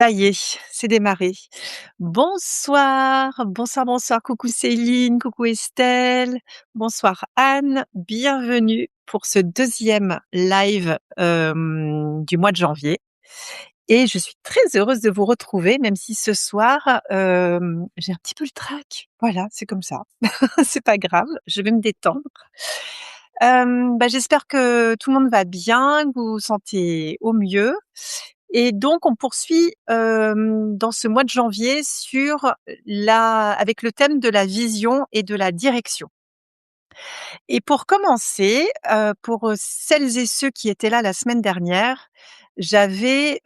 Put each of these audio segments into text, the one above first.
Ça y est, c'est démarré. Bonsoir, bonsoir, bonsoir. Coucou Céline, coucou Estelle, bonsoir Anne. Bienvenue pour ce deuxième live, du mois de janvier et je suis très heureuse de vous retrouver, même si ce soir, j'ai un petit peu le trac. Voilà, c'est comme ça. C'est pas grave, je vais me détendre. J'espère que tout le monde va bien, que vous vous sentez au mieux et donc on poursuit, dans ce mois de janvier sur la avec le thème de la vision et de la direction. Et pour commencer, pour, celles et ceux qui étaient là la semaine dernière, j'avais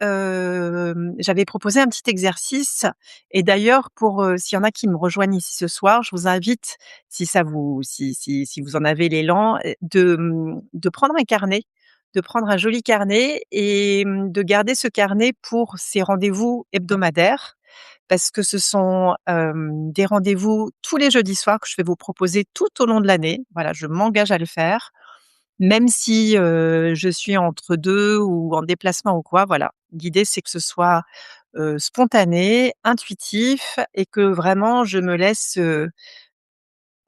proposé un petit exercice et d'ailleurs pour, s'il y en a qui me rejoignent ici ce soir, je vous invite, si vous en avez l'élan, de prendre un carnet, de prendre un joli carnet et de garder ce carnet pour ces rendez-vous hebdomadaires parce que ce sont, des rendez-vous tous les jeudis soirs que je vais vous proposer tout au long de l'année. Voilà, je m'engage à le faire, même si, je suis entre 2 ou en déplacement ou quoi, voilà. L'idée, c'est que ce soit, spontané, intuitif et que vraiment je me laisse,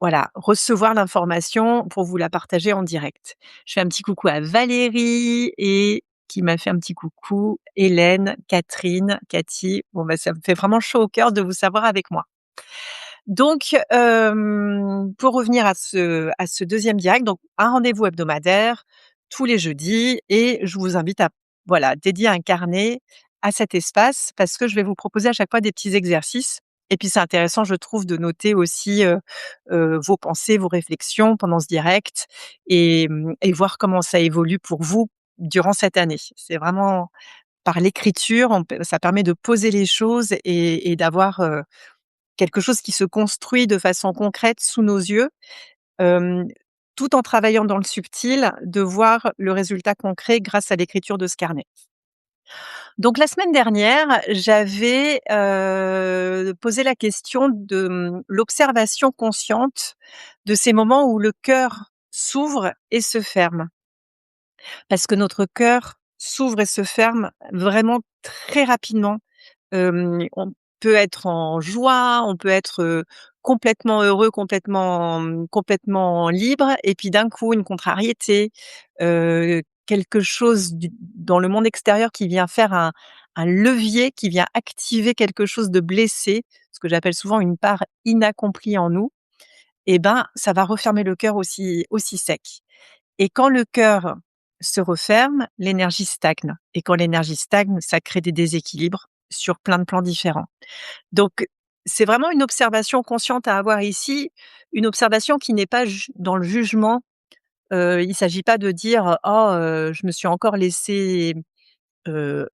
voilà, recevoir l'information pour vous la partager en direct. Je fais un petit coucou à Valérie et qui m'a fait un petit coucou, Hélène, Catherine, Cathy. Bon, ça me fait vraiment chaud au cœur de vous savoir avec moi. Donc, pour revenir à ce 2e direct, donc un rendez-vous hebdomadaire tous les jeudis et je vous invite à, voilà, dédier un carnet à cet espace parce que je vais vous proposer à chaque fois des petits exercices et puis c'est intéressant, je trouve, de noter aussi, vos pensées, vos réflexions pendant ce direct et voir comment ça évolue pour vous durant cette année. C'est vraiment par l'écriture, ça permet de poser les choses et d'avoir, quelque chose qui se construit de façon concrète sous nos yeux, hem, tout en travaillant dans le subtil, de voir le résultat concret grâce à l'écriture de ce carnet. Donc la semaine dernière, j'avais, posé la question de, l'observation consciente de ces moments où le cœur s'ouvre et se ferme. Parce que notre cœur s'ouvre et se ferme vraiment très rapidement. On peut être en joie, on peut être, complètement heureux, complètement libre et puis d'un coup une contrariété, quelque chose dans le monde extérieur qui vient faire un levier, qui vient activer quelque chose de blessé, ce que j'appelle souvent une part inaccomplie en nous et ben, ça va refermer le cœur aussi sec. Et quand le cœur se referme, l'énergie stagne et quand l'énergie stagne, ça crée des déséquilibres sur plein de plans différents. Donc c'est vraiment une observation consciente à avoir ici, une observation qui n'est pas dans le jugement. Il s'agit pas de dire: «Oh, je me suis encore laissé heu,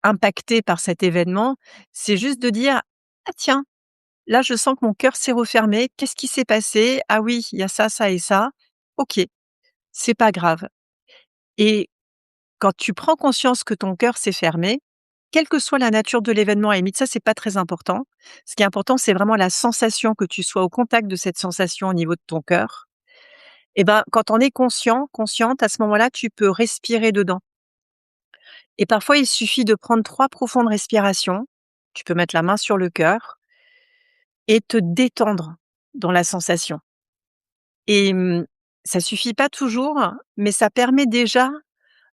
impacter par cet événement». C'est juste de dire: «Ah tiens, là je sens que mon cœur s'est refermé. Qu'est-ce qui s'est passé? Ah oui, il y a ça, ça et ça. OK, c'est pas grave». Et quand tu prends conscience que ton cœur s'est fermé, quelle que soit la nature de l'événement, à la limite, ça, c'est pas très important. Ce qui est important, c'est vraiment la sensation, que tu sois au contact de cette sensation au niveau de ton cœur. Et ben, quand on est conscient, consciente, à ce moment-là, tu peux respirer dedans. Et parfois, il suffit de prendre 3 profondes respirations. Tu peux mettre la main sur le cœur et te détendre dans la sensation. Et ça suffit pas toujours, mais ça permet déjà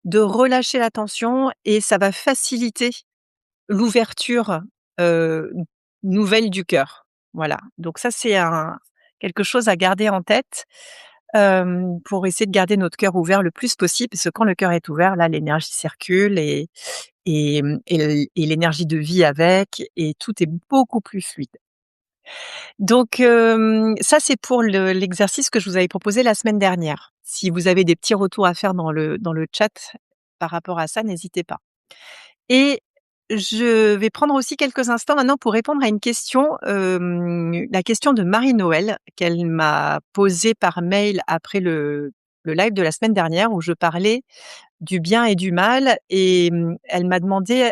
de relâcher la tension et ça va faciliter l'ouverture, heu, nouvelle du cœur. Voilà, donc ça, c'est quelque chose à garder en tête, pour essayer de garder notre cœur ouvert le plus possible, parce que quand le cœur est ouvert, là, l'énergie circule et l'énergie de vie avec et tout est beaucoup plus fluide. Donc ça, c'est pour l'exercice que je vous avais proposé la semaine dernière. Si vous avez des petits retours à faire dans le chat par rapport à ça, n'hésitez pas. Et je vais prendre aussi quelques instants maintenant pour répondre à une question, la question de Marie-Noël qu'elle m'a posée par mail après le live de la semaine dernière où je parlais du bien et du mal et elle m'a demandé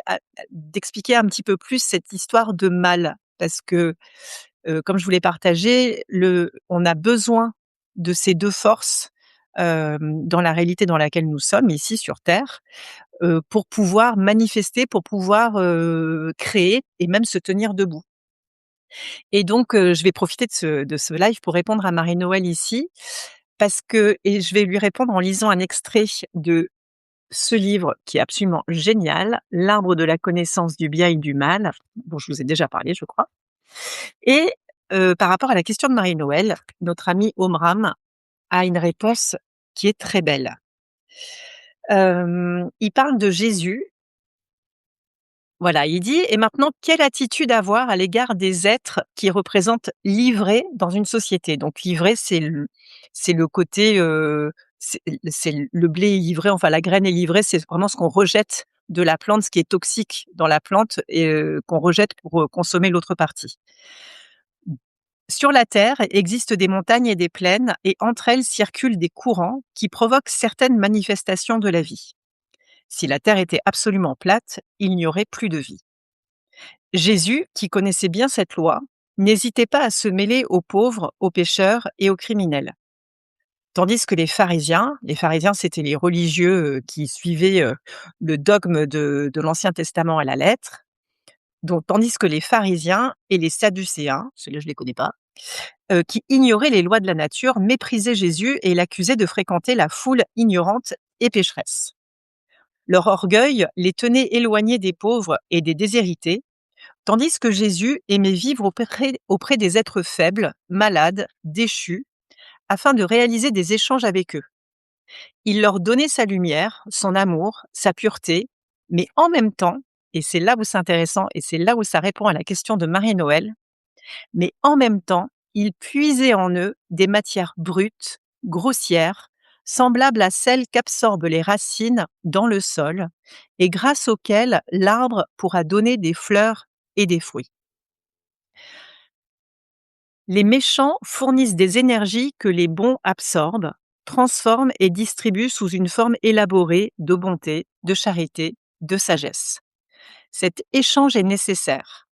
d'expliquer un petit peu plus cette histoire de mal. Parce que, comme je vous l'ai partagé, on a besoin de ces 2 forces, dans la réalité dans laquelle nous sommes ici sur terre. pour pouvoir manifester, pour pouvoir, créer et même se tenir debout. Et donc, je vais profiter de ce live pour répondre à Marie-Noël ici, parce que et je vais lui répondre en lisant un extrait de ce livre qui est absolument génial, L'arbre de la connaissance du bien et du mal, dont je vous ai déjà parlé, je crois. Et par rapport à la question de Marie-Noël, notre ami Omram a une réponse qui est très belle. Il parle de Jésus. Voilà, il dit: «Et maintenant, quelle attitude avoir à l'égard des êtres qui représentent l'ivrée dans une société?» Donc l'ivrée, c'est le côté, c'est le blé est ivré, enfin la graine est livrée, c'est vraiment ce qu'on rejette de la plante, ce qui est toxique dans la plante et qu'on rejette pour, consommer l'autre partie. Sur la Terre existent des montagnes et des plaines et entre elles circulent des courants qui provoquent certaines manifestations de la vie. Si la Terre était absolument plate, il n'y aurait plus de vie. Jésus, qui connaissait bien cette loi, n'hésitait pas à se mêler aux pauvres, aux pécheurs et aux criminels. Tandis que les pharisiens c'était les religieux qui suivaient le dogme de l'Ancien Testament à la lettre, donc, tandis que les pharisiens et les sadducéens, ceux-là je les connais pas, qui ignoraient les lois de la nature, méprisaient Jésus et l'accusaient de fréquenter la foule ignorante et pécheresse. Leur orgueil les tenait éloignés des pauvres et des déshérités, tandis que Jésus aimait vivre auprès des êtres faibles, malades, déchus, afin de réaliser des échanges avec eux. Il leur donnait sa lumière, son amour, sa pureté, mais en même temps, et c'est là où c'est intéressant et c'est là où ça répond à la question de Marie-Noël, mais en même temps, il puisait en eux des matières brutes, grossières, semblables à celles qu'absorbent les racines dans le sol et grâce auxquelles l'arbre pourra donner des fleurs et des fruits. Les méchants fournissent des énergies que les bons absorbent, transforment et distribuent sous une forme élaborée de bonté, de charité, de sagesse. Cet échange est nécessaire.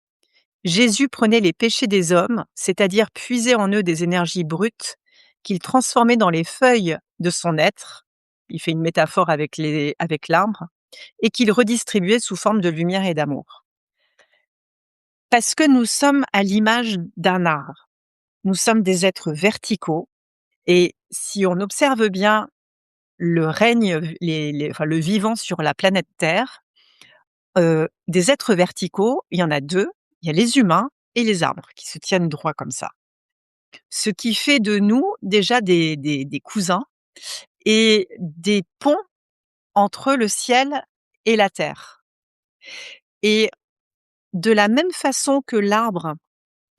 Jésus prenait les péchés des hommes, c'est-à-dire puisait en eux des énergies brutes, qu'il transformait dans les feuilles de son être, il fait une métaphore avec l'arbre, et qu'il redistribuait sous forme de lumière et d'amour. Parce que nous sommes à l'image d'un arbre. Nous sommes des êtres verticaux et si on observe bien le règne, enfin le vivant sur la planète Terre, des êtres verticaux, il y en a 2. Il y a les humains et les arbres qui se tiennent droits comme ça. Ce qui fait de nous déjà des cousins et des ponts entre le ciel et la terre. Et de la même façon que l'arbre,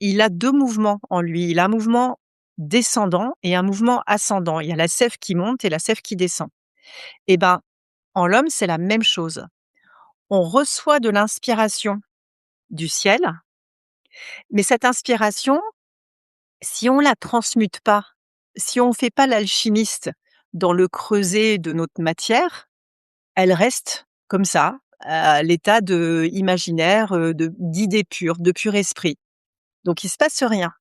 il a 2 mouvements en lui. Il a un mouvement descendant et un mouvement ascendant. Il y a la sève qui monte et la sève qui descend. Et ben, en l'homme, c'est la même chose. On reçoit de l'inspiration du ciel, mais cette inspiration, si on la transmute pas, si on fait pas l'alchimiste dans le creuset de notre matière, elle reste comme ça, à l'état de imaginaire, d'idée pure, de pur esprit. Donc il se passe rien.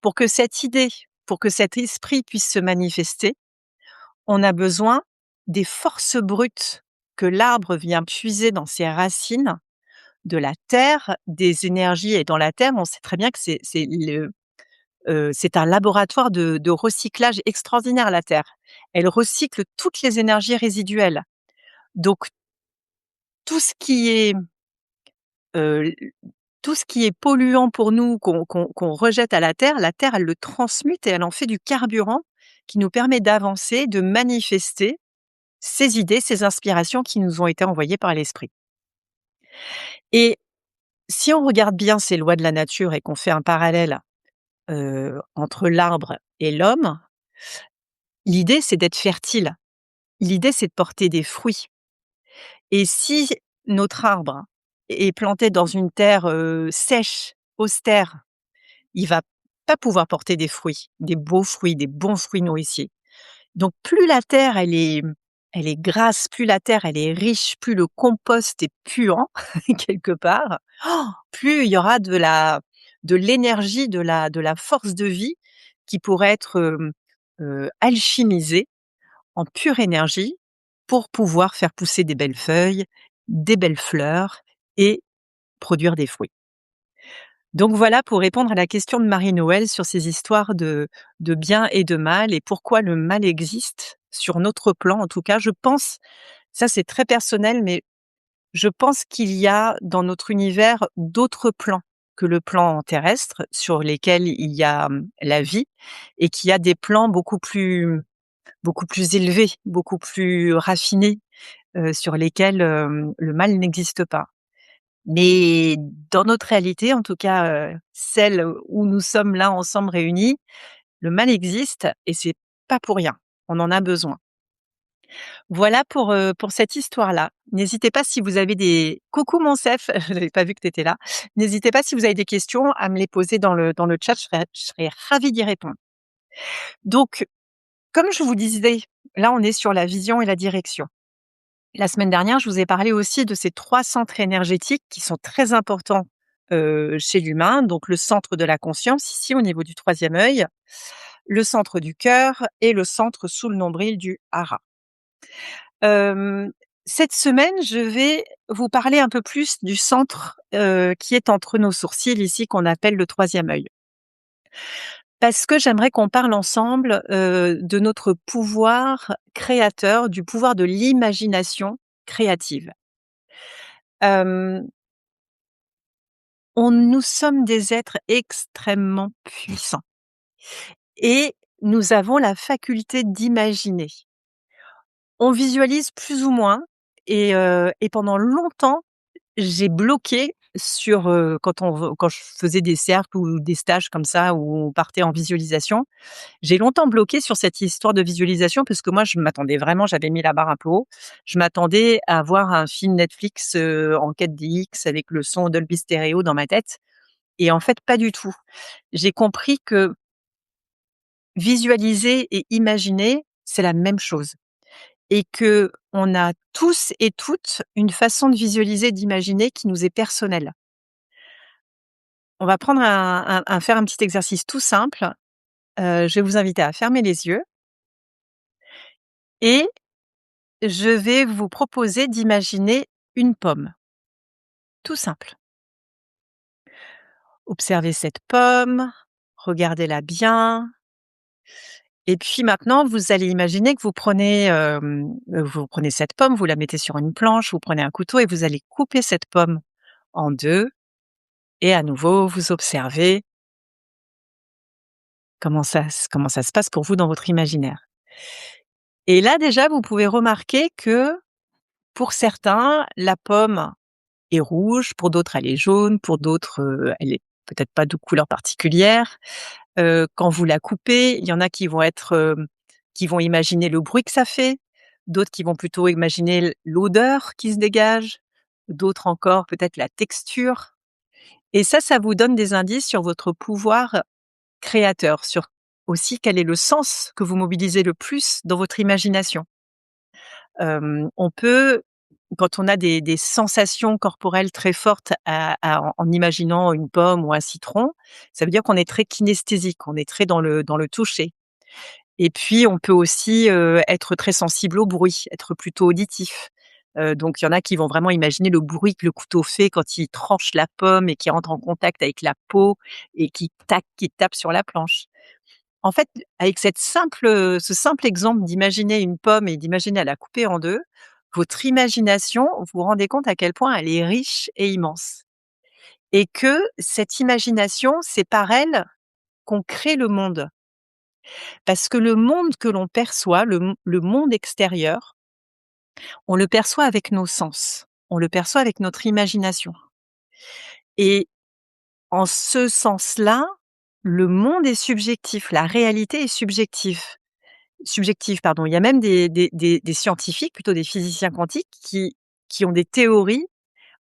Pour que cette idée, pour que cet esprit puisse se manifester, on a besoin des forces brutes que l'arbre vient puiser dans ses racines, de la terre, des énergies et dans la terre, on sait très bien que c'est un laboratoire de recyclage extraordinaire, la terre. Elle recycle toutes les énergies résiduelles. Donc tout ce qui est, heu, tout ce qui est polluant pour nous, qu'on rejette à la terre, elle le transmute et elle en fait du carburant qui nous permet d'avancer, de manifester ces idées, ces inspirations qui nous ont été envoyées par l'esprit. Et si on regarde bien ces lois de la nature et qu'on fait un parallèle, entre l'arbre et l'homme, l'idée c'est d'être fertile. L'idée c'est de porter des fruits. Et si notre arbre est planté dans une terre, sèche, austère, il va pas pouvoir porter des fruits, des beaux fruits, des bons fruits nourriciers. Donc plus la terre elle est grasse, plus la terre elle est riche, plus le compost est puant quelque part, plus il y aura de l'énergie, de la force de vie qui pourrait être, alchimisée en pure énergie pour pouvoir faire pousser des belles feuilles, des belles fleurs et produire des fruits. Donc voilà pour répondre à la question de Marie-Noël sur ces histoires de bien et de mal et pourquoi le mal existe sur notre plan. En tout cas, je pense, ça c'est très personnel, mais je pense qu'il y a dans notre univers d'autres plans que le plan terrestre sur lesquels il y a, la vie et qu'il y a des plans beaucoup plus élevés, beaucoup plus raffinés, sur lesquels, le mal n'existe pas. Mais dans notre réalité, en tout cas, celle où nous sommes là ensemble réunis, le mal existe et c'est pas pour rien. On en a besoin. Voilà pour cette histoire-là. N'hésitez pas si vous avez des coucou Monsef, je n'avais pas vu que tu étais là. N'hésitez pas si vous avez des questions à me les poser dans le chat, je serais ravie d'y répondre. Donc, comme je vous disais, là on est sur la vision et la direction. La semaine dernière, je vous ai parlé aussi de ces 3 centres énergétiques qui sont très importants, chez l'humain. Donc le centre de la conscience, ici au niveau du troisième œil, le centre du cœur et le centre sous le nombril du hara. Hem, cette semaine, je vais vous parler un peu plus du centre, qui est entre nos sourcils ici, qu'on appelle le troisième œil. Parce que j'aimerais qu'on parle ensemble, de notre pouvoir créateur, du pouvoir de l'imagination créative. Hem, nous sommes des êtres extrêmement puissants et nous avons la faculté d'imaginer. On visualise plus ou moins et pendant longtemps, j'ai bloqué sur, quand je faisais des cercles ou des stages comme ça où on partait en visualisation, j'ai longtemps bloqué sur cette histoire de visualisation parce que moi je m'attendais vraiment, j'avais mis la barre un peu haut. Je m'attendais à voir un film Netflix, en 4DX avec le son Dolby Stereo dans ma tête et en fait pas du tout. J'ai compris que visualiser et imaginer, c'est la même chose et qu'on a tous et toutes une façon de visualiser, d'imaginer qui nous est personnelle. On va prendre faire un petit exercice tout simple. Je vais vous inviter à fermer les yeux et je vais vous proposer d'imaginer une pomme. Tout simple. Observez cette pomme, regardez-la bien et puis maintenant vous allez imaginer que vous prenez cette pomme, vous la mettez sur une planche, vous prenez un couteau et vous allez couper cette pomme en 2 et à nouveau vous observez comment ça se passe pour vous dans votre imaginaire. Et là déjà vous pouvez remarquer que pour certains, la pomme est rouge, pour d'autres elle est jaune, pour d'autres, elle est peut-être pas de couleur particulière. Quand vous la coupez, il y en a qui vont qui vont imaginer le bruit que ça fait, d'autres qui vont plutôt imaginer l'odeur qui se dégage, d'autres encore peut-être la texture et ça vous donne des indices sur votre pouvoir créateur, sur aussi quel est le sens que vous mobilisez le plus dans votre imagination. On peut quand on a des sensations corporelles très fortes en imaginant une pomme ou un citron, ça veut dire qu'on est très kinesthésique, on est très dans le toucher. Et puis on peut aussi, être très sensible au bruit, être plutôt auditif. Donc il y en a qui vont vraiment imaginer le bruit que le couteau fait quand il tranche la pomme et qui rentre en contact avec la peau et qui tape sur la planche. En fait, avec ce simple exemple d'imaginer une pomme et d'imaginer à la couper en 2, votre imagination, vous vous rendez compte à quel point elle est riche et immense et que cette imagination, c'est par elle qu'on crée le monde. Parce que le monde que l'on perçoit, le monde extérieur, on le perçoit avec nos sens, on le perçoit avec notre imagination et en ce sens-là, le monde est subjectif, la réalité est subjective, pardon. Il y a même des scientifiques, plutôt des physiciens quantiques qui ont des théories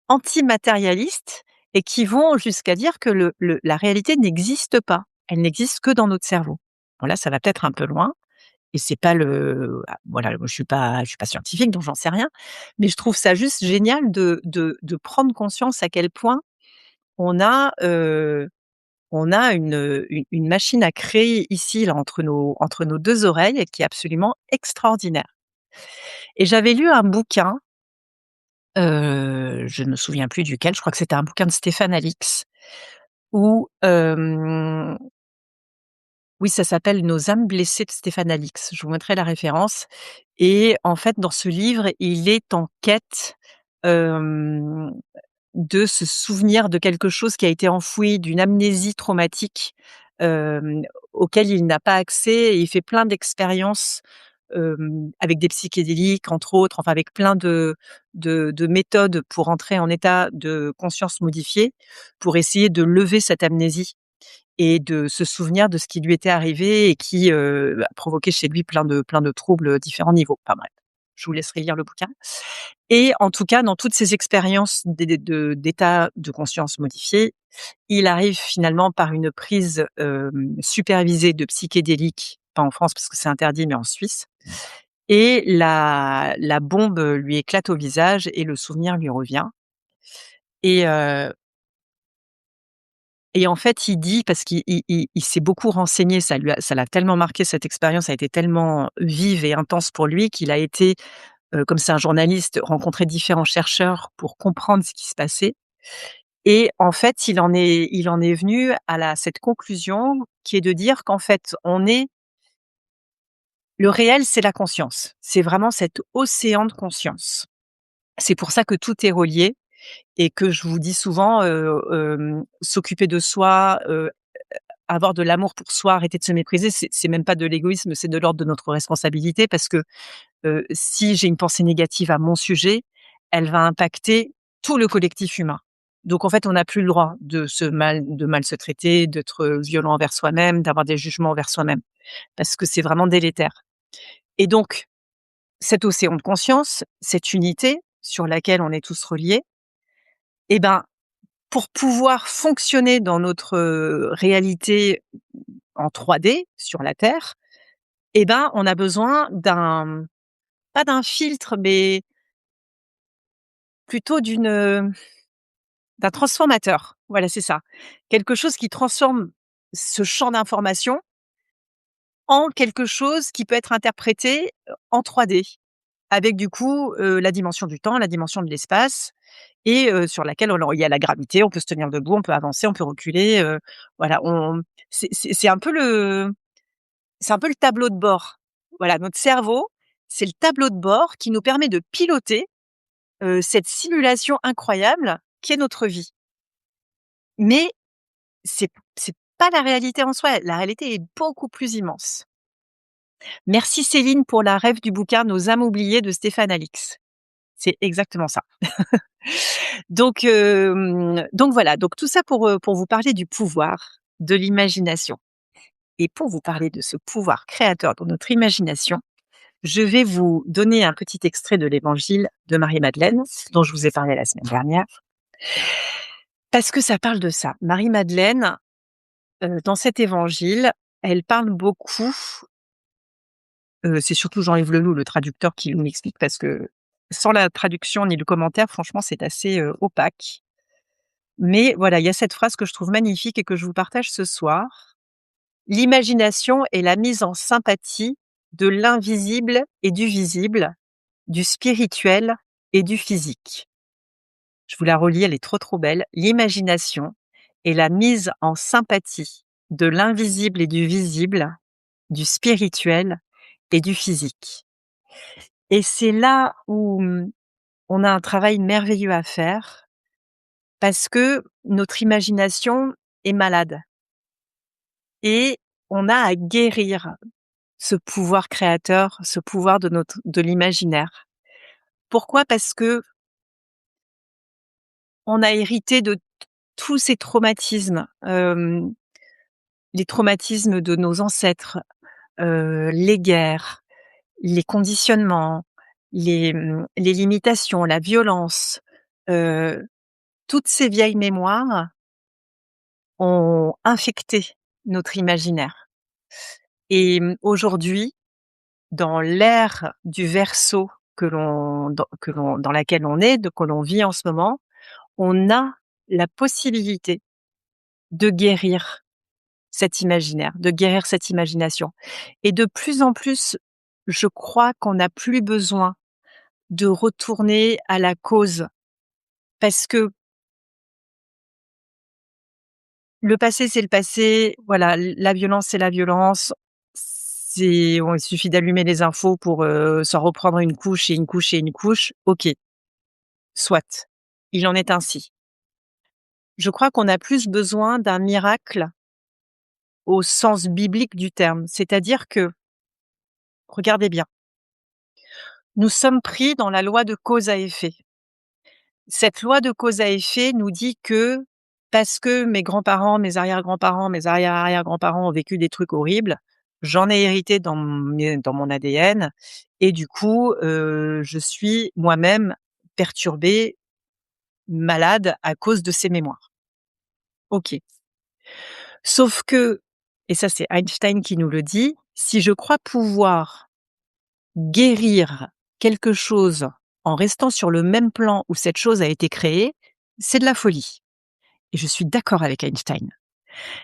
antimatérialistes et qui vont jusqu'à dire que la réalité n'existe pas. Elle n'existe que dans notre cerveau. Bon là, ça va peut-être un peu loin et c'est pas voilà, moi je suis pas scientifique donc j'en sais rien, mais je trouve ça juste génial de prendre conscience à quel point on a, on a une machine à créer ici, là, entre nos 2 oreilles qui est absolument extraordinaire Et j'avais lu un bouquin, je ne me souviens plus duquel, je crois que c'était un bouquin de Stéphane Alix où, oui, ça s'appelle «Nos âmes blessées» de Stéphane Alix. Je vous mettrai la référence et en fait, dans ce livre, il est en quête, hem, de se souvenir de quelque chose qui a été enfoui, d'une amnésie traumatique, hem, auquel il n'a pas accès et il fait plein d'expériences, avec des psychédéliques, entre autres, enfin avec plein de méthodes pour entrer en état de conscience modifié, pour essayer de lever cette amnésie et de se souvenir de ce qui lui était arrivé et qui, a provoqué chez lui plein de troubles, différents niveaux. Enfin bref, je vous laisserai lire le bouquin et en tout cas, dans toutes ces expériences d'état de conscience modifié, il arrive finalement par une prise, supervisée de psychédéliques, pas en France parce que c'est interdit, mais en Suisse et la bombe, lui éclate au visage et le souvenir lui revient et en fait, il dit parce qu'il s'est beaucoup renseigné, ça l'a tellement marqué cette expérience, a été tellement vive et intense pour lui qu'il a été, comme c'est un journaliste, rencontrer différents chercheurs pour comprendre ce qui se passait et en fait, il en est venu à cette conclusion qui est de dire qu'en fait, le réel, c'est la conscience. C'est vraiment cet océan de conscience. C'est pour ça que tout est relié et que je vous dis souvent, s'occuper de soi, avoir de l'amour pour soi, arrêter de se mépriser, c'est même pas de l'égoïsme, c'est de l'ordre de notre responsabilité parce que, si j'ai une pensée négative à mon sujet, elle va impacter tout le collectif humain. Donc en fait, on n'a plus le droit de mal se traiter, d'être violent envers soi-même, d'avoir des jugements envers soi-même, parce que c'est vraiment délétère. Et donc, cet océan de conscience, cette unité sur laquelle on est tous reliés, eh ben, pour pouvoir fonctionner dans notre, réalité en 3D sur la Terre, eh ben, on a besoin pas d'un filtre, mais plutôt d'un transformateur. Voilà, c'est ça. Quelque chose qui transforme ce champ d'information en quelque chose qui peut être interprété, en 3D. Avec du coup, la dimension du temps, la dimension de l'espace et sur laquelle il y a la gravité, on peut se tenir debout, on peut avancer, on peut reculer, voilà, c'est un peu le tableau de bord. Voilà, notre cerveau, c'est le tableau de bord qui nous permet de piloter, cette simulation incroyable qu'est notre vie. Mais c'est pas la réalité en soi, la réalité est beaucoup plus immense. Merci Céline pour la ref du bouquin «Nos âmes oubliées» de Stéphane Alix. C'est exactement ça. Donc voilà, donc tout ça pour vous parler du pouvoir de l'imagination et pour vous parler de ce pouvoir créateur dans notre imagination, je vais vous donner un petit extrait de l'Évangile de Marie-Madeleine, dont je vous ai parlé la semaine dernière, parce que ça parle de ça. Marie-Madeleine, dans cet Évangile, elle parle beaucoup, c'est surtout Jean-Yves Leloup, le traducteur, qui nous l'explique parce que sans la traduction ni le commentaire, franchement, c'est assez, opaque. Mais voilà, il y a cette phrase que je trouve magnifique et que je vous partage ce soir. L'imagination est la mise en sympathie de l'invisible et du visible, du spirituel et du physique. Je vous la relis, elle est trop trop belle. L'imagination est la mise en sympathie de l'invisible et du visible, du spirituel et du physique. Et c'est là où on a un travail merveilleux à faire parce que notre imagination est malade et on a à guérir ce pouvoir créateur, ce pouvoir de l'imaginaire. Pourquoi? Parce que on a hérité de tous ces traumatismes, les traumatismes de nos ancêtres, les guerres, les conditionnements, les limitations, la violence, heu, toutes ces vieilles mémoires ont infecté notre imaginaire et aujourd'hui, dans l'ère du Verseau dans laquelle on est, que l'on vit en ce moment, on a la possibilité de guérir cet imaginaire, de guérir cette imagination et de plus en plus, je crois qu'on n'a plus besoin de retourner à la cause. Parce que le passé, c'est le passé, voilà, la violence, c'est la violence. Il suffit d'allumer les infos pour, s'en reprendre une couche et une couche et une couche. OK, soit, il en est ainsi. Je crois qu'on a plus besoin d'un miracle au sens biblique du terme. C'est-à-dire que, regardez bien, nous sommes pris dans la loi de cause à effet. Cette loi de cause à effet nous dit que parce que mes grands-parents, mes arrière-grands-parents, mes arrière-arrière-grands-parents ont vécu des trucs horribles, j'en ai hérité dans mon ADN et du coup, je suis moi-même perturbée, malade à cause de ces mémoires. OK. Sauf que, et ça c'est Einstein qui nous le dit, si je crois pouvoir guérir quelque chose en restant sur le même plan où cette chose a été créée, c'est de la folie. Et je suis d'accord avec Einstein.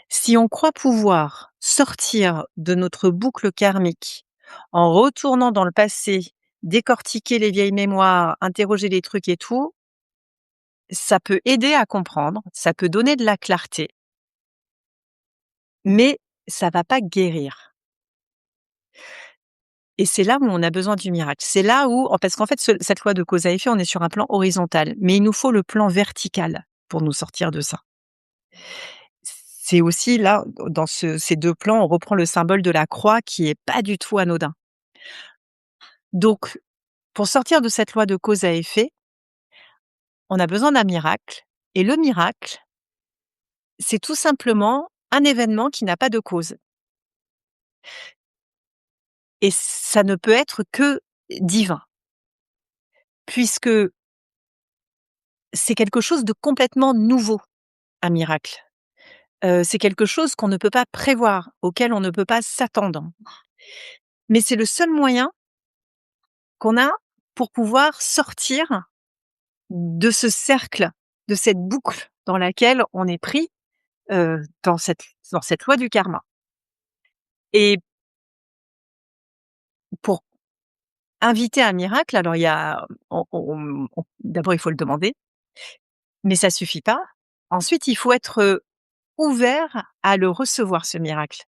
Si on croit pouvoir sortir de notre boucle karmique en retournant dans le passé, décortiquer les vieilles mémoires, interroger les trucs et tout, ça peut aider à comprendre, ça peut donner de la clarté, mais ça va pas guérir. Et c'est là où on a besoin du miracle. C'est là où, parce qu'en fait, cette loi de cause à effet, on est sur un plan horizontal, mais il nous faut le plan vertical pour nous sortir de ça. C'est aussi là, dans ces 2 plans, on reprend le symbole de la croix qui est pas du tout anodin. Donc, pour sortir de cette loi de cause à effet, on a besoin d'un miracle et le miracle, c'est tout simplement un événement qui n'a pas de cause et ça ne peut être que divin, puisque c'est quelque chose de complètement nouveau, un miracle. C'est quelque chose qu'on ne peut pas prévoir, auquel on ne peut pas s'attendre. Mais c'est le seul moyen qu'on a pour pouvoir sortir de ce cercle, de cette boucle dans laquelle on est pris, dans cette loi du karma. Et pour inviter un miracle, alors il y a on d'abord il faut le demander, mais ça suffit pas. Ensuite, il faut être, ouvert à le recevoir ce miracle.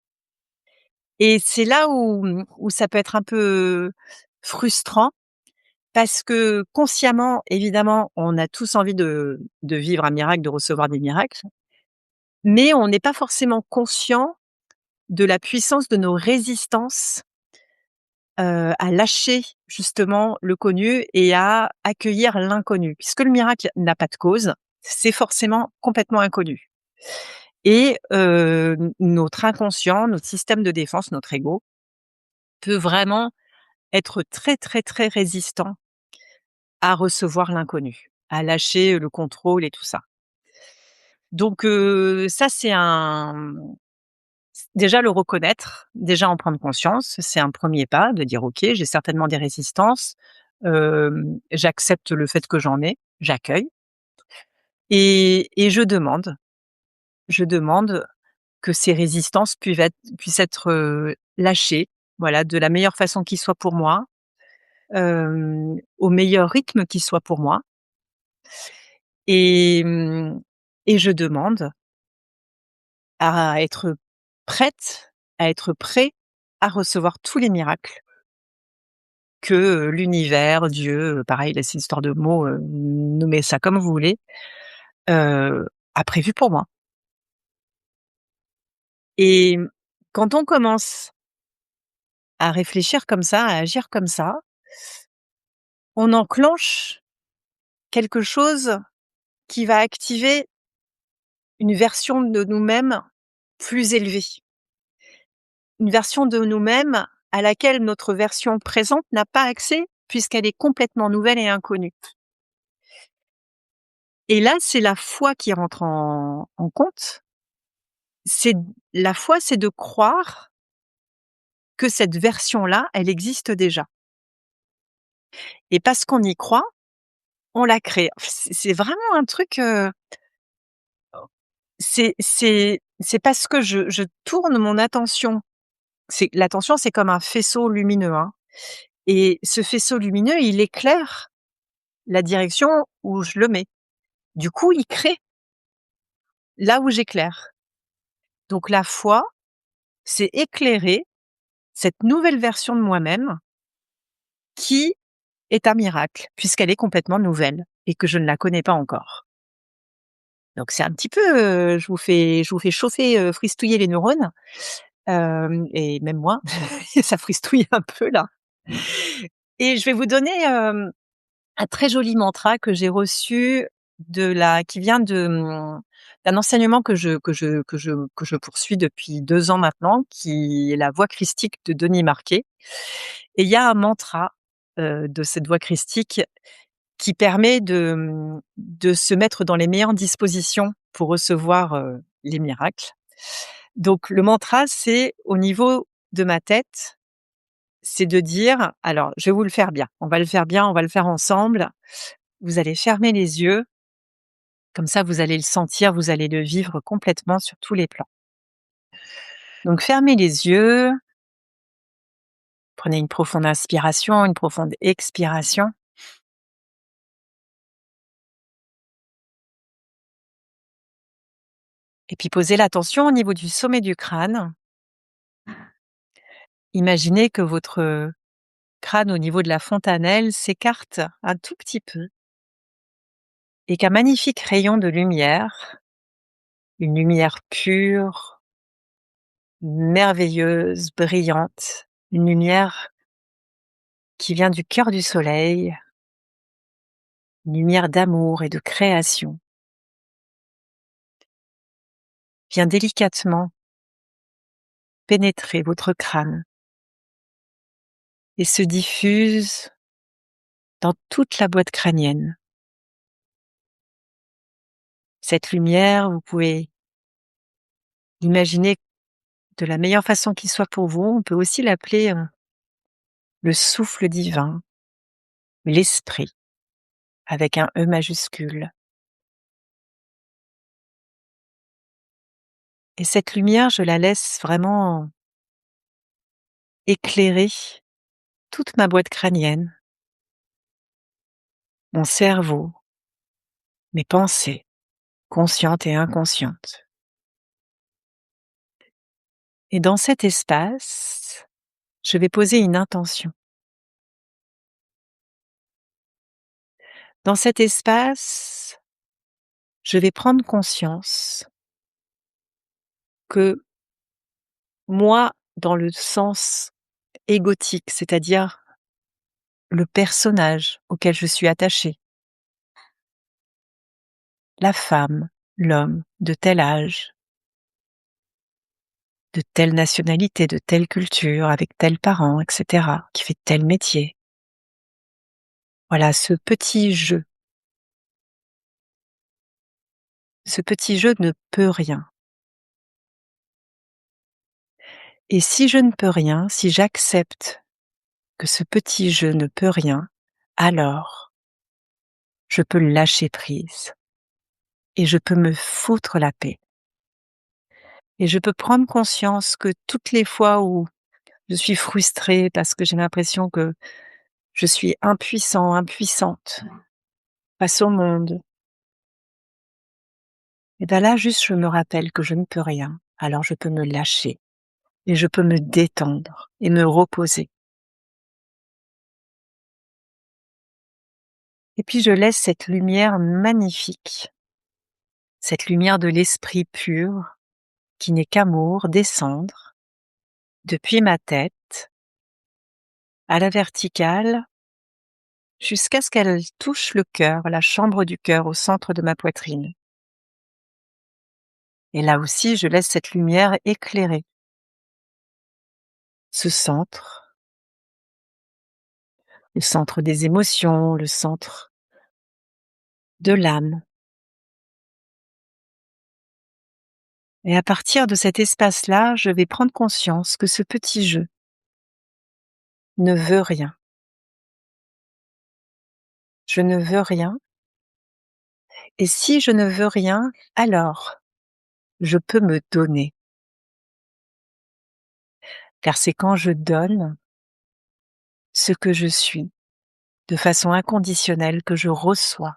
Et c'est là où ça peut être un peu frustrant parce que consciemment, évidemment, on a tous envie de vivre un miracle, de recevoir des miracles, mais on n'est pas forcément conscient de la puissance de nos résistances, à lâcher justement le connu et à accueillir l'inconnu. Puisque le miracle n'a pas de cause, c'est forcément complètement inconnu et notre inconscient, notre système de défense, notre ego, peut vraiment être très, très, très résistant à recevoir l'inconnu, à lâcher le contrôle et tout ça. Donc ça c'est déjà le reconnaître, déjà en prendre conscience, c'est un premier pas de dire: «OK, j'ai certainement des résistances, j'accepte le fait que j'en ai, j'accueille et je demande que ces résistances puissent être, lâchées, voilà, de la meilleure façon qui soit pour moi, au meilleur rythme qui soit pour moi et et je demande à être prête, à être prêt à recevoir tous les miracles que, l'univers, Dieu, pareil, là, c'est une histoire de mots, nommez ça comme vous voulez, a prévu pour moi. Et quand on commence à réfléchir comme ça, à agir comme ça, on enclenche quelque chose qui va activer une version de nous-mêmes plus élevée. Une version de nous-mêmes à laquelle notre version présente n'a pas accès, puisqu'elle est complètement nouvelle et inconnue. Et là, c'est la foi qui rentre en compte. C'est la foi, c'est de croire que cette version-là, elle existe déjà. Et parce qu'on y croit, on la crée. C'est vraiment un truc, c'est parce que je tourne mon attention. C'est l'attention, c'est comme un faisceau lumineux, hein, et ce faisceau lumineux, il éclaire la direction où je le mets. Du coup, il crée là où j'éclaire. Donc la foi, c'est éclairer cette nouvelle version de moi-même qui est un miracle, puisqu'elle est complètement nouvelle et que je ne la connais pas encore. Donc c'est un petit peu, je vous fais chauffer, fristouiller les neurones, et même moi, ça fristouille un peu là. Et je vais vous donner, un très joli mantra que j'ai reçu qui vient d'un enseignement que je poursuis depuis 2 ans maintenant, qui est la voie christique de Denis Marquet. Et il y a un mantra, de cette voie christique qui permet de se mettre dans les meilleures dispositions pour recevoir, les miracles. Donc le mantra, c'est au niveau de ma tête, c'est de dire alors je vais vous le faire bien, on va le faire bien, on va le faire ensemble. Vous allez fermer les yeux, comme ça vous allez le sentir, vous allez le vivre complètement sur tous les plans. Donc fermez les yeux, prenez une profonde inspiration, une profonde expiration et puis posez l'attention au niveau du sommet du crâne. Imaginez que votre crâne au niveau de la fontanelle s'écarte un tout petit peu et qu'un magnifique rayon de lumière, une lumière pure, merveilleuse, brillante, une lumière qui vient du cœur du soleil, une lumière d'amour et de création, vient délicatement pénétrer votre crâne et se diffuse dans toute la boîte crânienne. Cette lumière, vous pouvez l'imaginer de la meilleure façon qui soit pour vous. On peut aussi l'appeler le souffle divin, l'esprit, avec un E majuscule. Et cette lumière, je la laisse vraiment éclairer toute ma boîte crânienne, mon cerveau, mes pensées, conscientes et inconscientes. Et dans cet espace, je vais poser une intention. Dans cet espace, je vais prendre conscience que moi, dans le sens égotique, c'est-à-dire le personnage auquel je suis attachée, la femme, l'homme de tel âge, de telle nationalité, de telle culture, avec tels parents, etc., qui fait tel métier. Voilà, ce petit jeu ne peut rien. Et si je ne peux rien, si j'accepte que ce petit jeu ne peut rien, alors je peux lâcher prise et je peux me foutre la paix. Et je peux prendre conscience que toutes les fois où je suis frustrée parce que j'ai l'impression que je suis impuissant, impuissante face au monde, et bien là juste je me rappelle que je ne peux rien, alors je peux me lâcher et je peux me détendre et me reposer. Et puis je laisse cette lumière magnifique, cette lumière de l'esprit pur, qui n'est qu'amour, descendre depuis ma tête à la verticale jusqu'à ce qu'elle touche le cœur, la chambre du cœur au centre de ma poitrine. Et là aussi, je laisse cette lumière éclairer ce centre, le centre des émotions, le centre de l'âme. Et à partir de cet espace-là, je vais prendre conscience que ce petit jeu ne veut rien. Je ne veux rien. Et si je ne veux rien, alors je peux me donner. Car c'est quand je donne ce que je suis, de façon inconditionnelle, que je reçois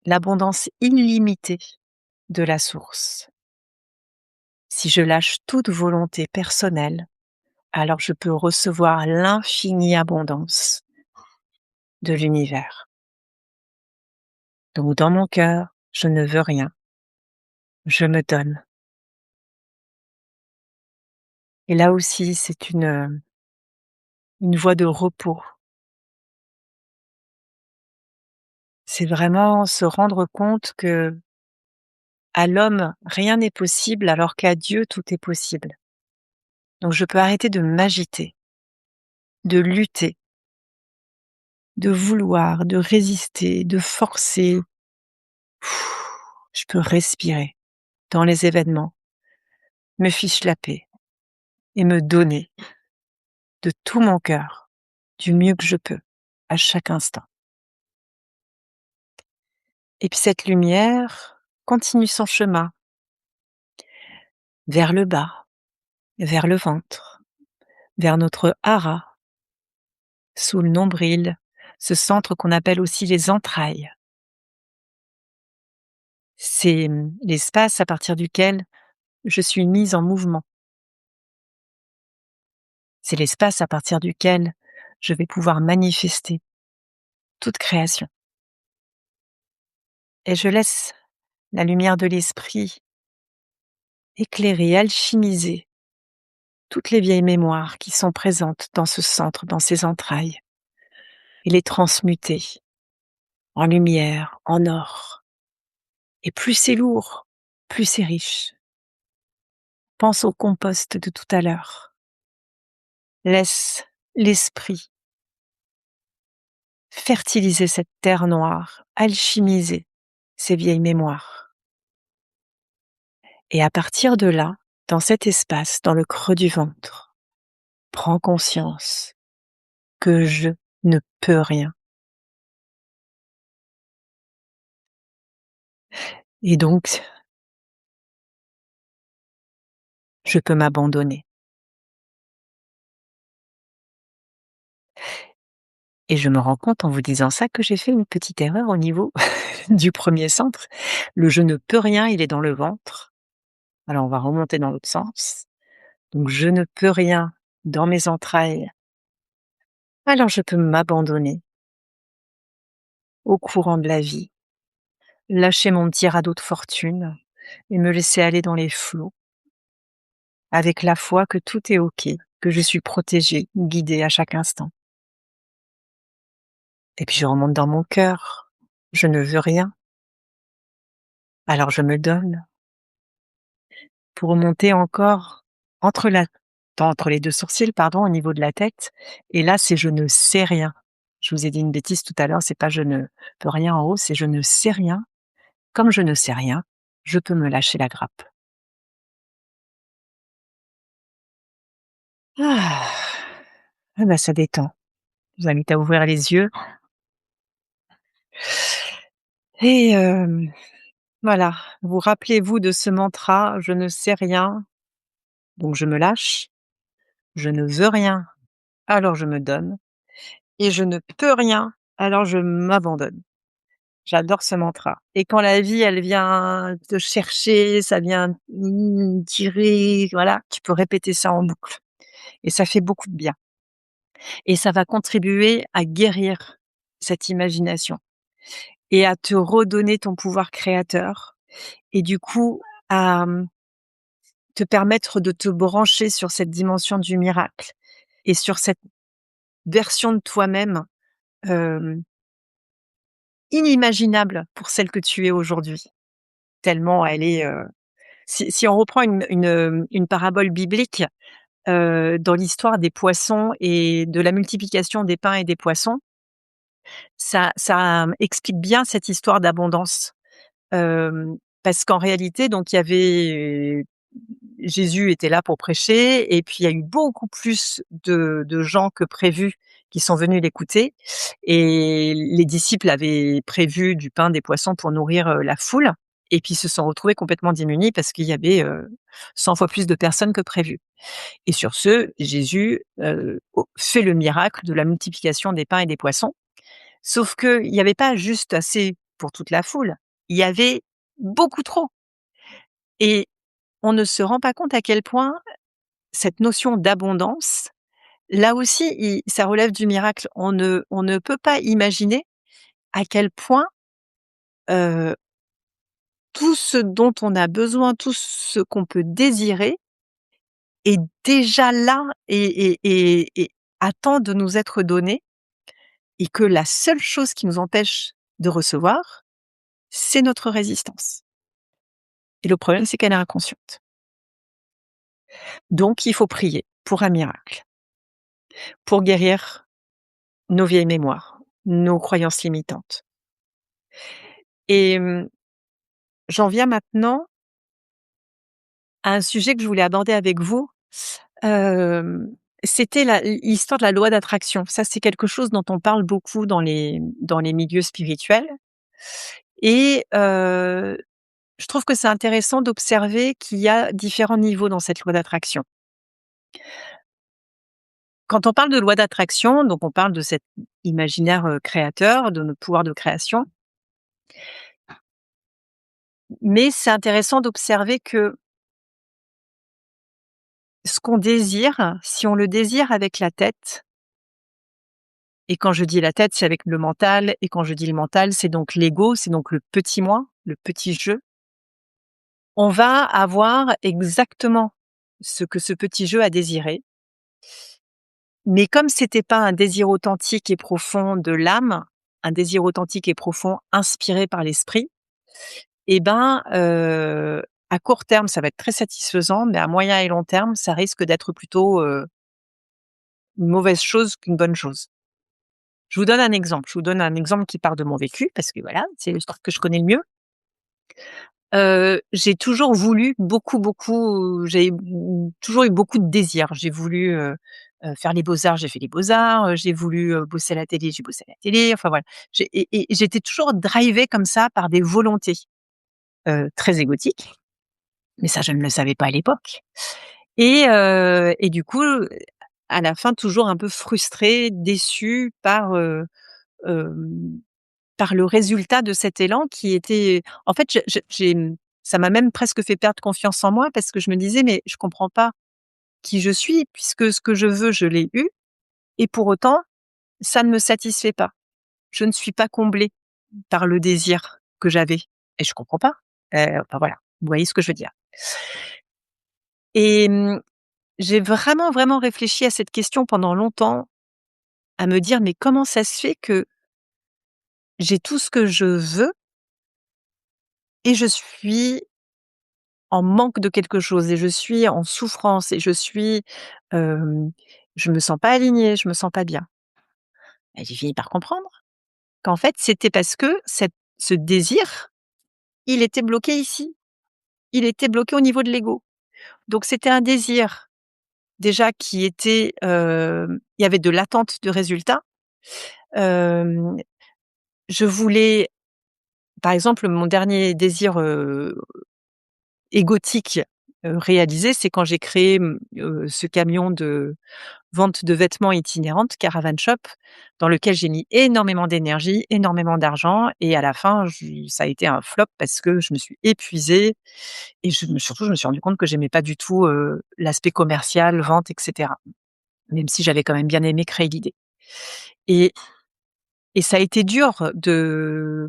l'abondance illimitée de la source. Si je lâche toute volonté personnelle, alors je peux recevoir l'infinie abondance de l'univers. Donc dans mon cœur, je ne veux rien, je me donne. Et là aussi, c'est une voie de repos. C'est vraiment se rendre compte que à l'homme, rien n'est possible alors qu'à Dieu, tout est possible. Donc je peux arrêter de m'agiter, de lutter, de vouloir, de résister, de forcer. Je peux respirer dans les événements, me fiche la paix et me donner de tout mon cœur, du mieux que je peux, à chaque instant. Et puis cette lumière continue son chemin vers le bas, vers le ventre, vers notre hara, sous le nombril, ce centre qu'on appelle aussi les entrailles. C'est l'espace à partir duquel je suis mise en mouvement. C'est l'espace à partir duquel je vais pouvoir manifester toute création. Et je laisse la lumière de l'esprit éclairer, alchimiser toutes les vieilles mémoires qui sont présentes dans ce centre, dans ces entrailles, et les transmuter en lumière, en or. Et plus c'est lourd, plus c'est riche. Pense au compost de tout à l'heure. Laisse l'esprit fertiliser cette terre noire, alchimiser ces vieilles mémoires. Et à partir de là, dans cet espace, dans le creux du ventre, prends conscience que je ne peux rien. Et donc, je peux m'abandonner. Et je me rends compte en vous disant ça que j'ai fait une petite erreur au niveau du premier centre. Le je ne peux rien, il est dans le ventre. Alors on va remonter dans l'autre sens. Donc je ne peux rien dans mes entrailles. Alors je peux m'abandonner au courant de la vie, lâcher mon petit radeau de fortune et me laisser aller dans les flots, avec la foi que tout est OK, que je suis protégée, guidée à chaque instant. Et puis je remonte dans mon cœur. Je ne veux rien. Alors je me donne. Pour remonter encore entre la entre les 2 sourcils, pardon, au niveau de la tête. Et là, c'est je ne sais rien. Je vous ai dit une bêtise tout à l'heure, c'est pas je ne peux rien en haut, c'est je ne sais rien. Comme je ne sais rien, je peux me lâcher la grappe. Ah! Ah bah, ça détend. Je vous invite à ouvrir les yeux et voilà, vous rappelez-vous de ce mantra: «Je ne sais rien, donc je me lâche. Je ne veux rien, alors je me donne et je ne peux rien, alors je m'abandonne». J'adore ce mantra et quand la vie, elle vient te chercher, ça vient, tirer, voilà, tu peux répéter ça en boucle et ça fait beaucoup de bien et ça va contribuer à guérir cette imagination et à te redonner ton pouvoir créateur et du coup à, te permettre de te brancher sur cette dimension du miracle et sur cette version de toi-même, hem, inimaginable pour celle que tu es aujourd'hui. Tellement elle est, si on reprend une parabole biblique, dans l'histoire des poissons et de la multiplication des pains et des poissons, ça explique bien cette histoire d'abondance. Parce qu'en réalité, donc il y avait Jésus était là pour prêcher et puis il y a eu beaucoup plus de gens que prévu qui sont venus l'écouter et les disciples avaient prévu du pain, des poissons pour nourrir, la foule. et puis ils se sont retrouvés complètement démunis parce qu'il y avait, 100 fois plus de personnes que prévu. Et sur ce, Jésus, fait le miracle de la multiplication des pains et des poissons. Sauf qu'il y avait pas juste assez pour toute la foule, il y avait beaucoup trop, et on ne se rend pas compte à quel point cette notion d'abondance, là aussi, ça relève du miracle. On ne peut pas imaginer à quel point, heu, tout ce dont on a besoin, tout ce qu'on peut désirer est déjà là et attend de nous être donné, et que la seule chose qui nous empêche de recevoir, c'est notre résistance, et le problème, c'est qu'elle est inconsciente. Donc il faut prier pour un miracle, pour guérir nos vieilles mémoires, nos croyances limitantes, et j'en viens maintenant à un sujet que je voulais aborder avec vous. Hem, C'était l'histoire de la loi d'attraction. Ça, c'est quelque chose dont on parle beaucoup dans les milieux spirituels, et je trouve que c'est intéressant d'observer qu'il y a différents niveaux dans cette loi d'attraction. Quand on parle de loi d'attraction, donc on parle de cet imaginaire, créateur, de notre pouvoir de création, mais c'est intéressant d'observer que ce qu'on désire, si on le désire avec la tête, et quand je dis la tête, c'est avec le mental, et quand je dis le mental, c'est donc l'ego, c'est donc le petit moi, le petit jeu, on va avoir exactement ce que ce petit jeu a désiré. Mais comme c'était pas un désir authentique et profond de l'âme, un désir authentique et profond inspiré par l'esprit, et ben, à court terme, ça va être très satisfaisant, mais à moyen et long terme, ça risque d'être plutôt, une mauvaise chose qu'une bonne chose. Je vous donne un exemple. Je vous donne un exemple qui part de mon vécu parce que voilà, c'est l'histoire que je connais le mieux. J'ai toujours voulu beaucoup, beaucoup, j'ai, toujours eu beaucoup de désirs. J'ai voulu, faire les beaux-arts, j'ai fait les beaux-arts, j'ai voulu, bosser à la télé, j'ai bossé à la télé, enfin voilà. Et j'étais toujours drivée comme ça par des volontés, très égotiques, mais ça je ne le savais pas à l'époque, et du coup, à la fin toujours un peu frustrée, déçue hem par le résultat de cet élan qui était, en fait, ça m'a même presque fait perdre confiance en moi parce que je me disais: «Mais je comprends pas qui je suis puisque ce que je veux, je l'ai eu, et pour autant, ça ne me satisfait pas. Je ne suis pas comblée par le désir que j'avais, et je comprends pas». Enfin voilà, vous voyez ce que je veux dire? Et j'ai vraiment, vraiment réfléchi à cette question pendant longtemps, à me dire: «Mais comment ça se fait que j'ai tout ce que je veux et je suis en manque de quelque chose, et je suis en souffrance, et hem, je me sens pas alignée, je me sens pas bien». Et j'ai fini par comprendre qu'en fait, c'était parce que ce désir, il était bloqué ici. Il était bloqué au niveau de l'ego. Donc c'était un désir déjà qui était, il y avait de l'attente de résultats. Hem, je voulais, par exemple, mon dernier désir, égotique, réalisé, c'est quand j'ai créé, ce camion de vente de vêtements itinérante, Caravan Shop, dans lequel j'ai mis énormément d'énergie, énormément d'argent, et à la fin, ça a été un flop parce que je me suis épuisée, et surtout, je me suis rendu compte que j'aimais pas du tout, l'aspect commercial, vente, et cetera. Même si j'avais quand même bien aimé créer l'idée, et ça a été dur de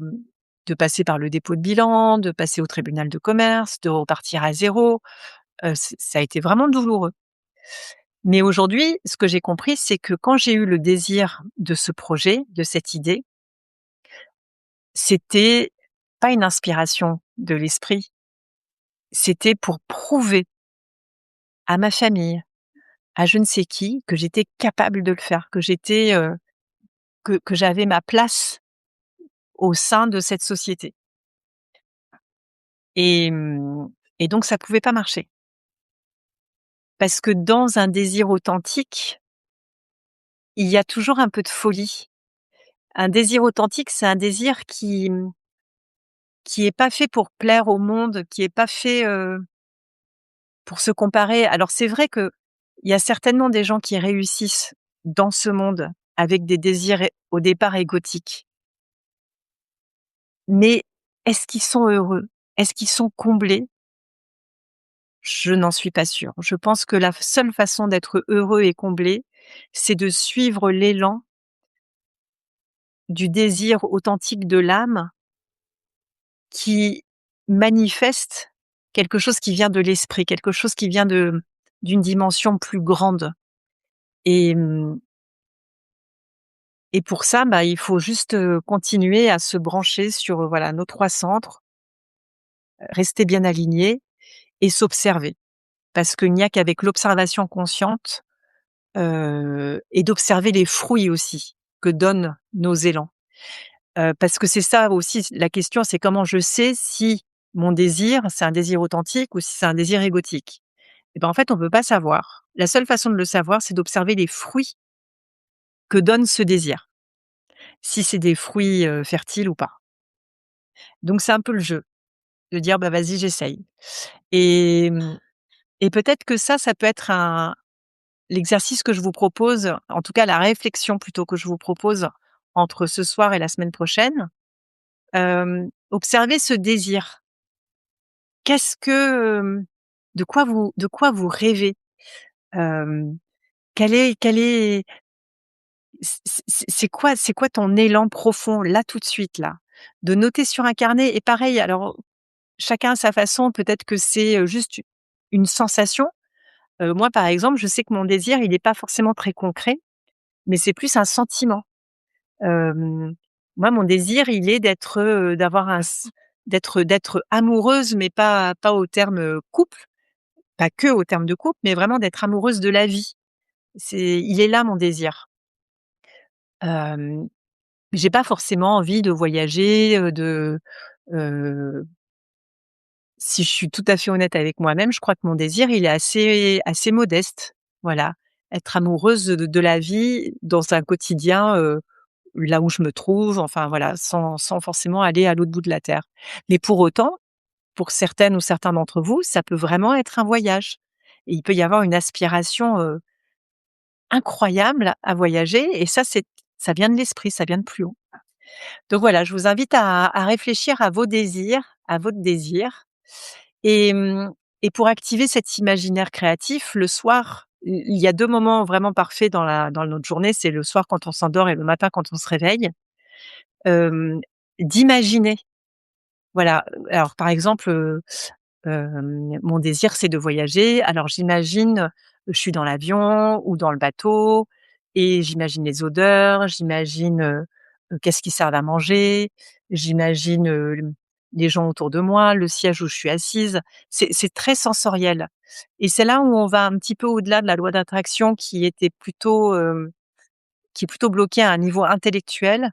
passer par le dépôt de bilan, de passer au tribunal de commerce, de repartir à zéro. Ça a été vraiment douloureux. Mais aujourd'hui, ce que j'ai compris, c'est que quand j'ai eu le désir de ce projet, de cette idée, c'était pas une inspiration de l'esprit, c'était pour prouver à ma famille, à je ne sais qui, que j'étais capable de le faire, que j'étais, que j'avais ma place au sein de cette société, et donc ça pouvait pas marcher. Parce que dans un désir authentique, il y a toujours un peu de folie. Un désir authentique, c'est un désir qui, qui est pas fait pour plaire au monde, qui est pas fait, pour se comparer. Alors c'est vrai qu'il y a certainement des gens qui réussissent dans ce monde avec des désirs au départ égotiques. Mais est-ce qu'ils sont heureux? Est-ce qu'ils sont comblés? Je n'en suis pas sûre. Je pense que la seule façon d'être heureux et comblé, c'est de suivre l'élan du désir authentique de l'âme qui manifeste quelque chose qui vient de l'esprit, quelque chose qui vient d'une dimension plus grande. Et mmh et pour ça, bah, il faut juste, continuer à se brancher sur, voilà, nos 3 centres, rester bien aligné et s'observer. Parce qu'il n'y a qu'avec l'observation consciente, et d'observer les fruits aussi que donnent nos élans. Parce que c'est ça aussi la question, c'est comment je sais si mon désir, c'est un désir authentique ou si c'est un désir égotique? Et ben, en fait, on peut pas savoir. La seule façon de le savoir, c'est d'observer les fruits que donne ce désir, si c'est des fruits, fertiles ou pas. Donc c'est un peu le jeu, de dire: «Bah, vas-y, j'essaye». Et peut-être que ça peut être l'exercice que je vous propose, en tout cas la réflexion plutôt que je vous propose entre ce soir et la semaine prochaine. Observez ce désir. Qu'est-ce que, de quoi vous rêvez? Hem, quel est c'est quoi ton élan profond là, tout de suite là? De noter sur un carnet et pareil, alors chacun à sa façon, peut-être que c'est, juste une sensation. Moi, par exemple, je sais que mon désir, il est pas forcément très concret, mais c'est plus un sentiment. Hem, Moi, mon désir, il est d'avoir d'être amoureuse, mais pas au terme, couple, pas que au terme de couple, mais vraiment d'être amoureuse de la vie. Il est là mon désir. Hem, j'ai pas forcément envie de voyager, heu, si je suis tout à fait honnête avec moi-même, je crois que mon désir, il est assez modeste. Voilà, être amoureuse de la vie dans un quotidien, là où je me trouve, enfin voilà, sans forcément aller à l'autre bout de la terre. Mais pour autant, pour certaines ou certains d'entre vous, ça peut vraiment être un voyage et il peut y avoir une aspiration, incroyable à voyager et ça vient de l'esprit, ça vient de plus haut. Donc voilà, je vous invite à réfléchir à vos désirs, à votre désir et et pour activer cet imaginaire créatif, le soir, il y a 2 moments vraiment parfaits dans notre journée, c'est le soir quand on s'endort et le matin quand on se réveille. Hem, D'imaginer, voilà, alors par exemple, mon désir, c'est de voyager. Alors j'imagine, je suis dans l'avion ou dans le bateau et j'imagine les odeurs, j'imagine, qu'est-ce qu'ils servent à manger, j'imagine, les gens autour de moi, le siège où je suis assise. C'est très sensoriel et c'est là où on va un petit peu au-delà de la loi d'attraction qui est plutôt bloquée à un niveau intellectuel.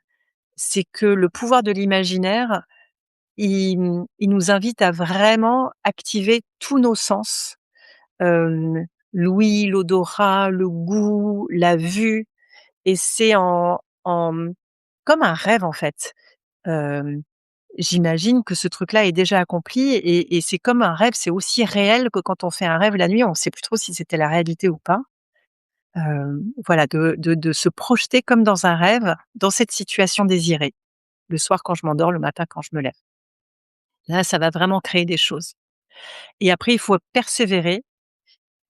C'est que le pouvoir de l'imaginaire, il nous invite à vraiment activer tous nos sens, hem, l'ouïe, l'odorat, le goût, la vue et c'est comme un rêve, en fait. Hem, J'imagine que ce truc-là est déjà accompli et c'est comme un rêve, c'est aussi réel que quand on fait un rêve la nuit, on ne sait plus trop si c'était la réalité ou pas. Voilà, de se projeter comme dans un rêve, dans cette situation désirée, le soir quand je m'endors, le matin quand je me lève. Là, ça va vraiment créer des choses. Et après, il faut persévérer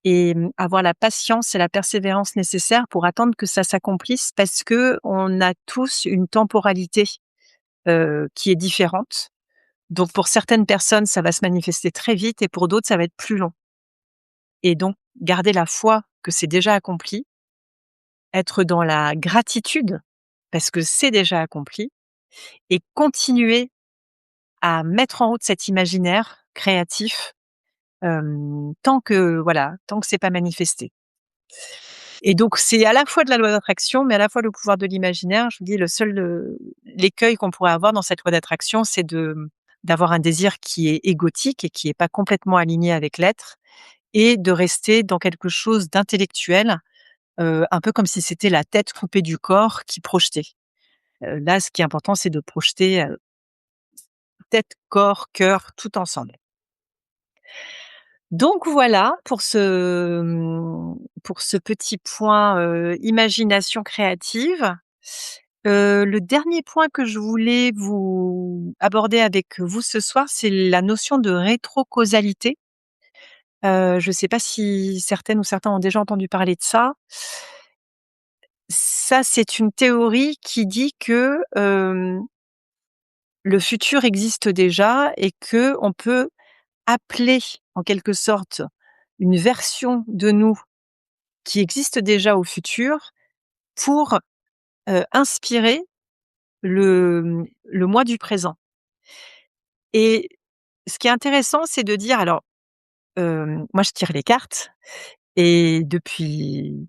et avoir la patience et la persévérance nécessaires pour attendre que ça s'accomplisse parce que on a tous une temporalité, qui est différente. Donc pour certaines personnes, ça va se manifester très vite et pour d'autres, ça va être plus long. Et donc garder la foi que c'est déjà accompli, être dans la gratitude parce que c'est déjà accompli et continuer à mettre en route cet imaginaire créatif, tant que c'est pas manifesté. Et donc c'est à la fois de la loi d'attraction, mais à la fois le pouvoir de l'imaginaire. Je vous dis l'écueil qu'on pourrait avoir dans cette loi d'attraction, c'est d'avoir un désir qui est égotique et qui est pas complètement aligné avec l'être et de rester dans quelque chose d'intellectuel, un peu comme si c'était la tête coupée du corps qui projetait. Là, ce qui est important, c'est de projeter, tête, corps, cœur, tout ensemble. Donc voilà pour ce petit point, imagination créative. Le dernier point que je voulais vous aborder avec vous ce soir, c'est la notion de rétrocausalité. Je ne sais pas si certaines ou certains ont déjà entendu parler de ça. Ça, c'est une théorie qui dit que, le futur existe déjà et que on peut appeler, en quelque sorte, une version de nous qui existe déjà au futur pour, inspirer le moi du présent. Et ce qui est intéressant, c'est de dire alors, moi je tire les cartes et depuis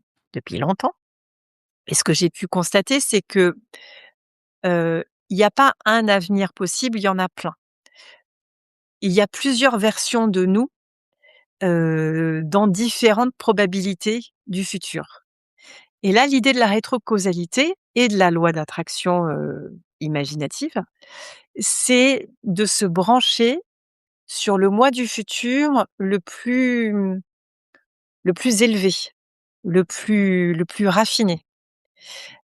longtemps et ce que j'ai pu constater, c'est que, il y a pas un avenir possible, il y en a plein. Il y a plusieurs versions de nous, dans différentes probabilités du futur. Et là, l'idée de la rétrocausalité et de la loi d'attraction, imaginative, c'est de se brancher sur le moi du futur le plus élevé, le plus raffiné.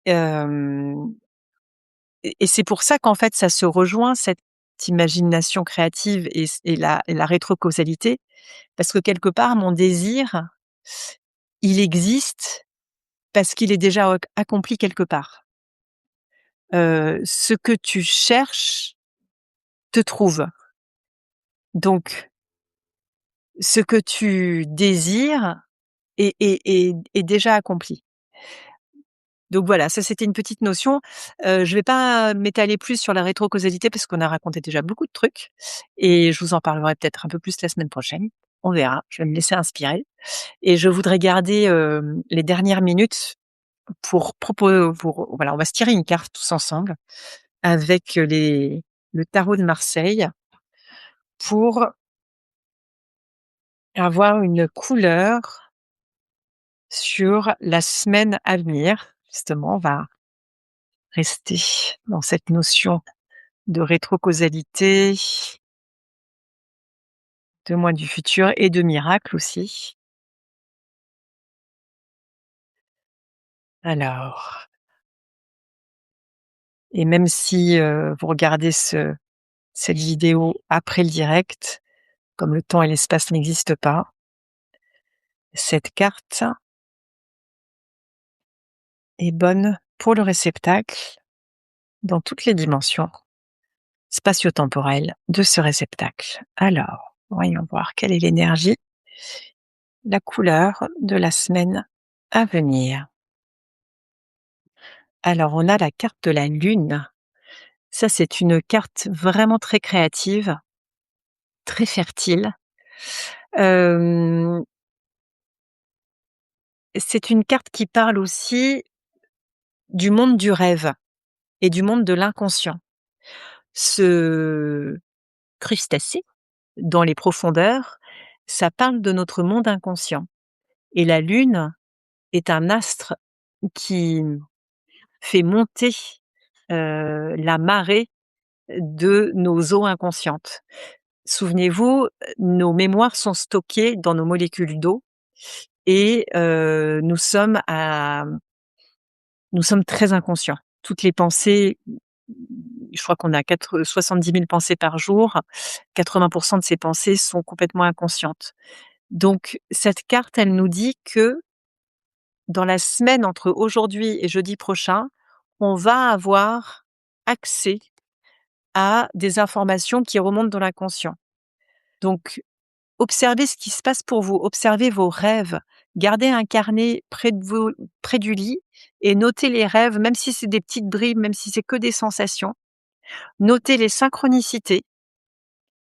Hem et c'est pour ça qu'en fait, ça se rejoint cette imagination créative et la rétrocausalité, parce que quelque part, mon désir, il existe parce qu'il est déjà accompli quelque part. Ce que tu cherches te trouve. Donc ce que tu désires est déjà accompli. Donc voilà, ça c'était une petite notion. Je vais pas m'étaler plus sur la rétrocausalité parce qu'on a raconté déjà beaucoup de trucs et je vous en parlerai peut-être un peu plus la semaine prochaine. On verra, je vais me laisser inspirer et je voudrais garder, les dernières minutes pour voilà, on va se tirer une carte tous ensemble avec le tarot de Marseille pour avoir une couleur sur la semaine à venir. Justement, on va rester dans cette notion de rétrocausalité, de moi du futur et de miracle aussi. Alors, et même si, vous regardez cette vidéo après le direct, comme le temps et l'espace n'existent pas, cette carte est bonne pour le réceptacle dans toutes les dimensions spatio-temporelles de ce réceptacle. Alors, voyons voir quelle est l'énergie, la couleur de la semaine à venir. Alors, on a la carte de la lune. Ça, c'est une carte vraiment très créative, très fertile. Hem, c'est une carte qui parle aussi du monde du rêve et du monde de l'inconscient. Ce crustacé dans les profondeurs, ça parle de notre monde inconscient et la lune est un astre qui fait monter, la marée de nos eaux inconscientes. Souvenez-vous, nos mémoires sont stockées dans nos molécules d'eau et nous sommes très inconscients. Toutes les pensées, je crois qu'on a 70 000 pensées par jour. 80 de ces pensées sont complètement inconscientes. Donc cette carte, elle nous dit que dans la semaine entre aujourd'hui et jeudi prochain, on va avoir accès à des informations qui remontent dans l'inconscient. Donc observez ce qui se passe pour vous, observez vos rêves, gardez un carnet près du lit et notez les rêves, même si c'est des petites bribes, même si c'est que des sensations. Notez les synchronicités,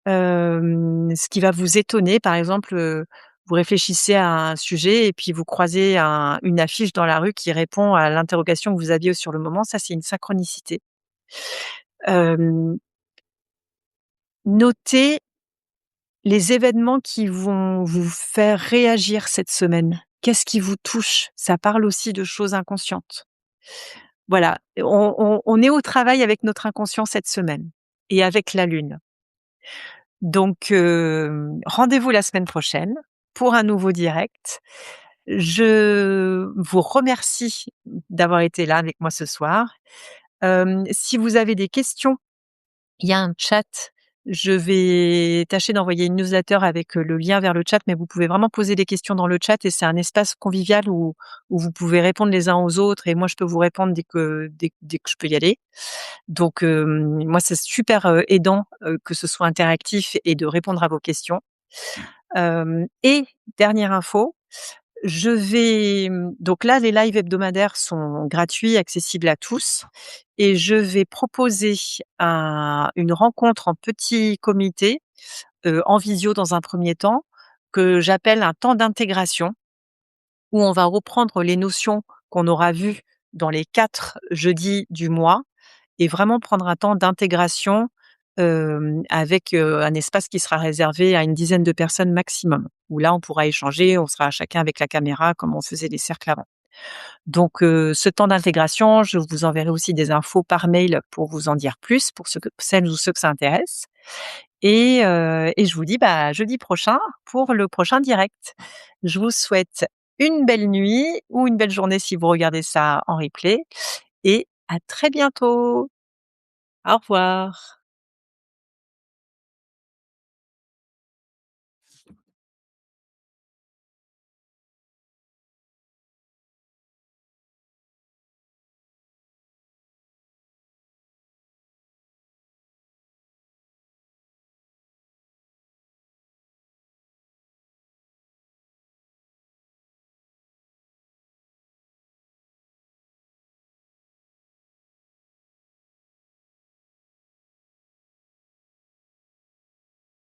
ce qui va vous étonner. Par exemple, vous réfléchissez à un sujet et puis vous croisez une affiche dans la rue qui répond à l'interrogation que vous aviez sur le moment, ça c'est une synchronicité. Hem, Notez les événements qui vont vous faire réagir cette semaine. Qu'est-ce qui vous touche? Ça parle aussi de choses inconscientes. Voilà, on est au travail avec notre inconscient cette semaine et avec la lune. Donc rendez-vous la semaine prochaine pour un nouveau direct. Je vous remercie d'avoir été là avec moi ce soir. Si vous avez des questions, il y a un chat. Je vais tâcher d'envoyer une newsletter avec, le lien vers le chat, mais vous pouvez vraiment poser des questions dans le chat et c'est un espace convivial où vous pouvez répondre les uns aux autres et moi je peux vous répondre dès que je peux y aller. Donc moi c'est super, aidant, que ce soit interactif et de répondre à vos questions. Et dernière info, je vais donc là, les lives hebdomadaires sont gratuits, accessibles à tous et je vais proposer une rencontre en petit comité, en visio dans un premier temps, que j'appelle un temps d'intégration, où on va reprendre les notions qu'on aura vues dans les 4 jeudis du mois et vraiment prendre un temps d'intégration, avec, un espace qui sera réservé à une dizaine de personnes maximum. Où là, on pourra échanger, on sera chacun avec la caméra comme on faisait les cercles avant. Donc, ce temps d'intégration, je vous enverrai aussi des infos par mail pour vous en dire plus, pour celles ou ceux que ça intéresse. Et je vous dis, bah, jeudi prochain pour le prochain direct. Je vous souhaite une belle nuit ou une belle journée si vous regardez ça en replay et à très bientôt. Au revoir.